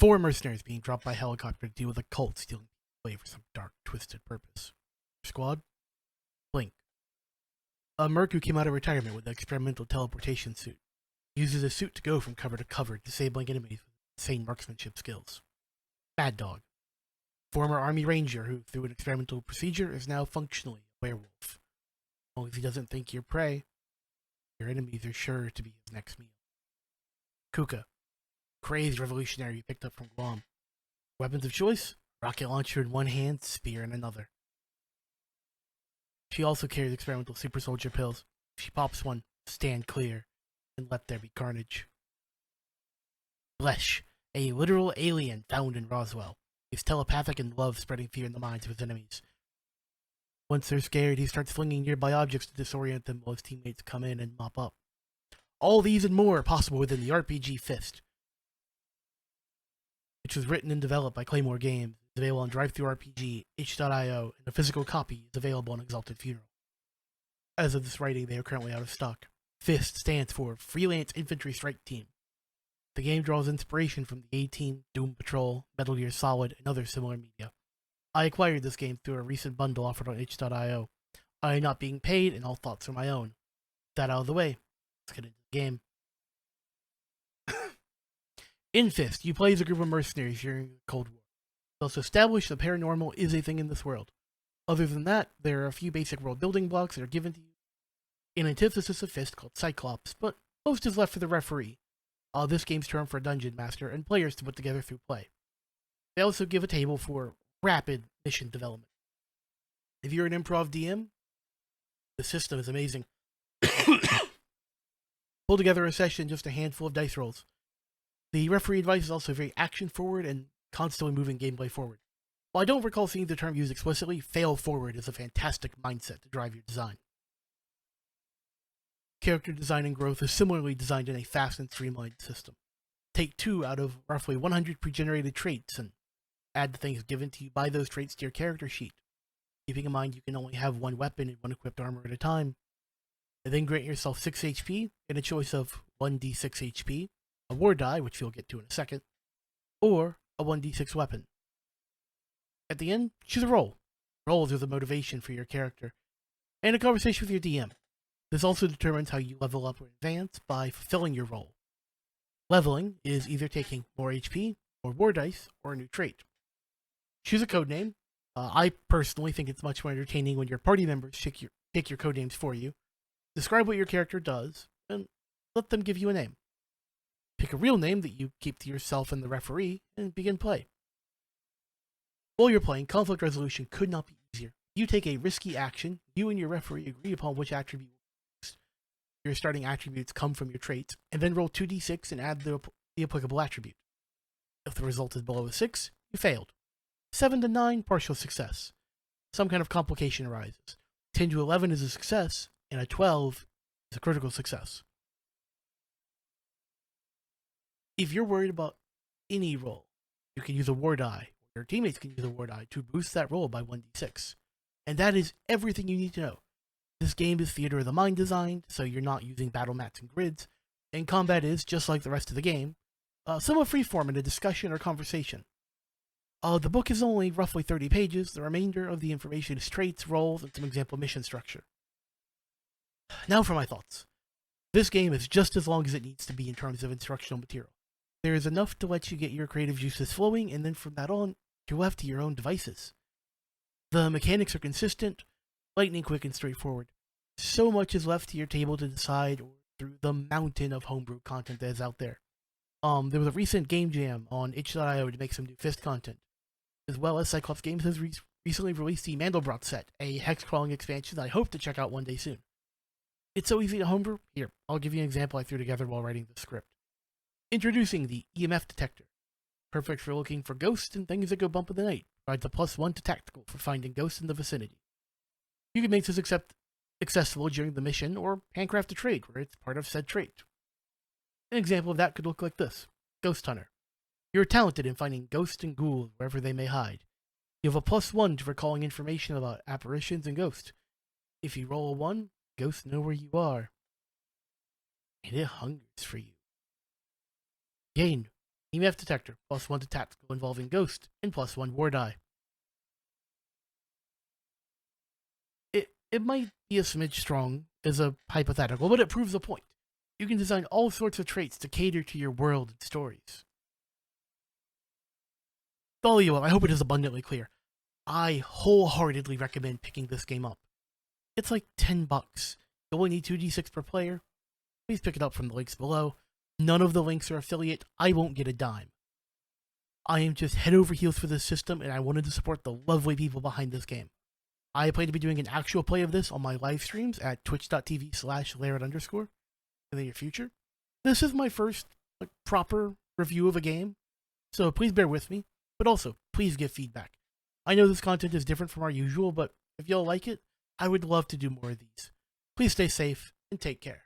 4 mercenaries being dropped by helicopter to deal with a cult stealing people away for some dark, twisted purpose. Squad? Blink. A merc who came out of retirement with an experimental teleportation suit. Uses a suit to go from cover to cover, disabling enemies with insane marksmanship skills. Mad Dog. Former Army Ranger who, through an experimental procedure, is now functionally a werewolf. As long as he doesn't think you're prey, your enemies are sure to be his next meal. Kuka. Crazed revolutionary you picked up from Guam. Weapons of choice? Rocket launcher in one hand, spear in another. She also carries experimental super soldier pills. If she pops one, stand clear, and let there be carnage. Blesh, a literal alien found in Roswell. He's telepathic and loves spreading fear in the minds of his enemies. Once they're scared, he starts flinging nearby objects to disorient them while his teammates come in and mop up. All these and more are possible within the RPG Fist, which was written and developed by Claymore Games. It's available on DriveThruRPG, itch.io, and a physical copy is available on Exalted Funeral. As of this writing, they are currently out of stock. FIST stands for Freelance Infantry Strike Team. The game draws inspiration from the A-Team, Doom Patrol, Metal Gear Solid, and other similar media. I acquired this game through a recent bundle offered on itch.io. I am not being paid, and all thoughts are my own. With that out of the way, let's get into the game. In Fist, you play as a group of mercenaries during the Cold War. It's also established that paranormal is a thing in this world. Other than that, there are a few basic world building blocks that are given to you. An antithesis of Fist called Cyclops, but most is left for the referee. This game's term for a dungeon master and players to put together through play. They also give a table for rapid mission development. If you're an improv DM, the system is amazing. Pull together a session in just a handful of dice rolls. The referee advice is also very action-forward and constantly moving gameplay forward. While I don't recall seeing the term used explicitly, fail forward is a fantastic mindset to drive your design. Character design and growth is similarly designed in a fast and streamlined system. Take 2 out of roughly 100 pre-generated traits and add the things given to you by those traits to your character sheet, keeping in mind you can only have 1 weapon and 1 equipped armor at a time. And then grant yourself 6 HP and a choice of 1d6 HP, a war die, which you'll get to in a second, or a 1d6 weapon. At the end, choose a role. Roles are the motivation for your character, and a conversation with your DM. This also determines how you level up or advance by fulfilling your role. Leveling is either taking more HP, or war dice, or a new trait. Choose a codename. I personally think it's much more entertaining when your party members pick your codenames for you. Describe what your character does, and let them give you a name. Pick a real name that you keep to yourself and the referee, and begin play. While you're playing, conflict resolution could not be easier. You take a risky action, you and your referee agree upon which attribute your starting attributes come from your traits, and then roll 2d6 and add the applicable attribute. If the result is below a 6, you failed. 7 to 9, partial success. Some kind of complication arises. 10 to 11 is a success, and a 12 is a critical success. If you're worried about any roll, you can use a war die, or your teammates can use a war die to boost that roll by 1d6. And that is everything you need to know. This game is theater of the mind designed, so you're not using battle mats and grids, and combat is, just like the rest of the game, somewhat freeform in a discussion or conversation. The book is only roughly 30 pages. The remainder of the information is traits, roles, and some example mission structure. Now for my thoughts. This game is just as long as it needs to be in terms of instructional material. There is enough to let you get your creative juices flowing, and then from that on, you're left to your own devices. The mechanics are consistent, lightning quick, and straightforward. So much is left to your table to decide through the mountain of homebrew content that is out there. There was a recent game jam on itch.io to make some new Fist content, as well as Cyclops Games has recently released the Mandelbrot set, a hex-crawling expansion that I hope to check out one day soon. It's so easy to homebrew. Here, I'll give you an example I threw together while writing the script. Introducing the EMF detector. Perfect for looking for ghosts and things that go bump in the night. Provides a +1 to tactical for finding ghosts in the vicinity. You can make this accessible during the mission, or handcraft a trait where it's part of said trait. An example of that could look like this. Ghost Hunter. You're talented in finding ghosts and ghouls wherever they may hide. You have a +1 to recalling information about apparitions and ghosts. If you roll a 1, ghosts know where you are, and it hungers for you. Gain EMF detector, +1 to tactical involving ghost, and +1 war die. It might be a smidge strong as a hypothetical, but it proves the point. You can design all sorts of traits to cater to your world and stories. All you will, I hope it is abundantly clear. I wholeheartedly recommend picking this game up. It's like $10. You only need 2d6 per player. Please pick it up from the links below. None of the links are affiliate. I won't get a dime. I am just head over heels for this system, and I wanted to support the lovely people behind this game. I plan to be doing an actual play of this on my live streams at twitch.tv/Laird_ in the near future. This is my first proper review of a game, so please bear with me, but also please give feedback. I know this content is different from our usual, but if y'all like it, I would love to do more of these. Please stay safe and take care.